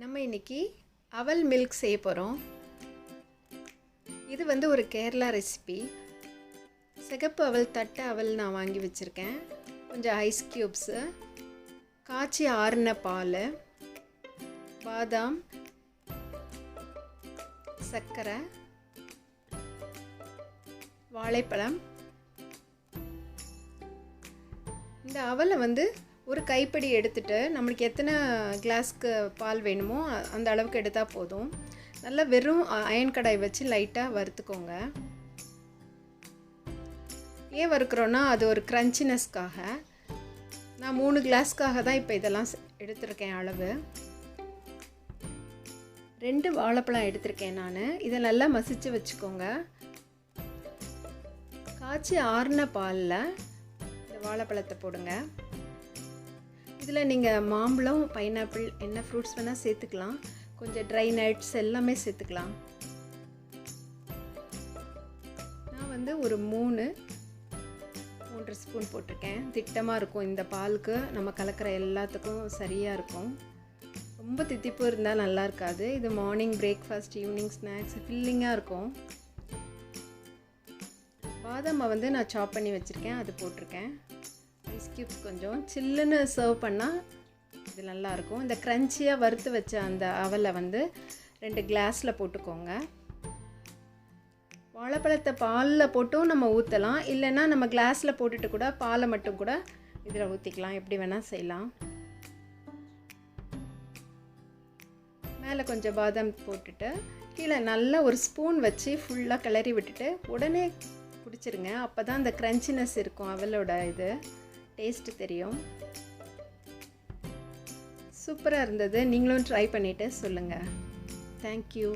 நம்ம இன்னைக்கு அவல் மில்க் செய்ய போகிறோம். இது வந்து ஒரு கேரளா ரெசிபி. சிகப்பு அவல் தட்டை அவல் நான் வாங்கி வச்சுருக்கேன். கொஞ்சம் ஐஸ் க்யூப்ஸு, காய்ச்சி ஆறின பால், பாதாம், சர்க்கரை, வாழைப்பழம். இந்த அவலை வந்து ஒரு கைப்பிடி எடுத்துகிட்டு நம்மளுக்கு எத்தனை கிளாஸ்க்கு பால் வேணுமோ அந்த அளவுக்கு எடுத்தால் போதும். நல்லா வெறும் அயன் கடாய் வச்சு லைட்டாக வறுத்துக்கோங்க. ஏன் வறுக்கிறோன்னா அது ஒரு க்ரன்ச்சினஸ்க்காக. நான் 3 கிளாஸ்க்காக தான் இப்போ இதெல்லாம் எடுத்துருக்கேன். அளவு 2 வாழைப்பழம் எடுத்திருக்கேன் நான். இதை நல்லா மசிச்சு வச்சுக்கோங்க. காய்ச்சி ஆறின பாலில் இந்த வாழைப்பழத்தை போடுங்க. இதில் நீங்கள் மாம்பழம், பைனாப்பிள், என்ன ஃப்ரூட்ஸ் வேணால் சேர்த்துக்கலாம். கொஞ்சம் ட்ரை நட்ஸ் எல்லாமே சேர்த்துக்கலாம். நான் வந்து ஒரு 3.5 ஸ்பூன் போட்டிருக்கேன். திட்டமாக இருக்கும். இந்த பாலுக்கு நம்ம கலக்கிற எல்லாத்துக்கும் சரியாக இருக்கும். ரொம்ப தித்திப்பு இருந்தால் நல்லா இருக்காது. இது மார்னிங் பிரேக்ஃபாஸ்ட், ஈவினிங் ஸ்நாக்ஸ் ஃபில்லிங்காக இருக்கும். பாதாமை வந்து நான் சாப் பண்ணி வச்சுருக்கேன், அது போட்டிருக்கேன். ஐஸ் க்யூப்ஸ் கொஞ்சம் சில்லுன்னு சர்வ் பண்ணால் இது நல்லாயிருக்கும். இந்த க்ரன்ச்சியாக வறுத்து வச்ச அந்த அவலை வந்து 2 கிளாஸில் போட்டுக்கோங்க. வாழைப்பழத்தை பாலில் போட்டும் நம்ம ஊற்றலாம், இல்லைன்னா நம்ம கிளாஸில் போட்டுட்டு கூட பாலை மட்டும் கூட இதில் ஊற்றிக்கலாம். எப்படி வேணால் செய்யலாம். மேலே கொஞ்சம் பாதாம் போட்டுட்டு கீழே நல்லா ஒரு ஸ்பூன் வச்சு ஃபுல்லாக கிளறி விட்டுட்டு உடனே குடிச்சிருங்க. அப்போ தான் அந்த க்ரன்ச்சினஸ் இருக்கும், அவலோட இது டேஸ்ட்டு தெரியும். சூப்பராக இருந்தது. நீங்களும் ட்ரை பண்ணிவிட்டு சொல்லுங்கள். தேங்க்யூ.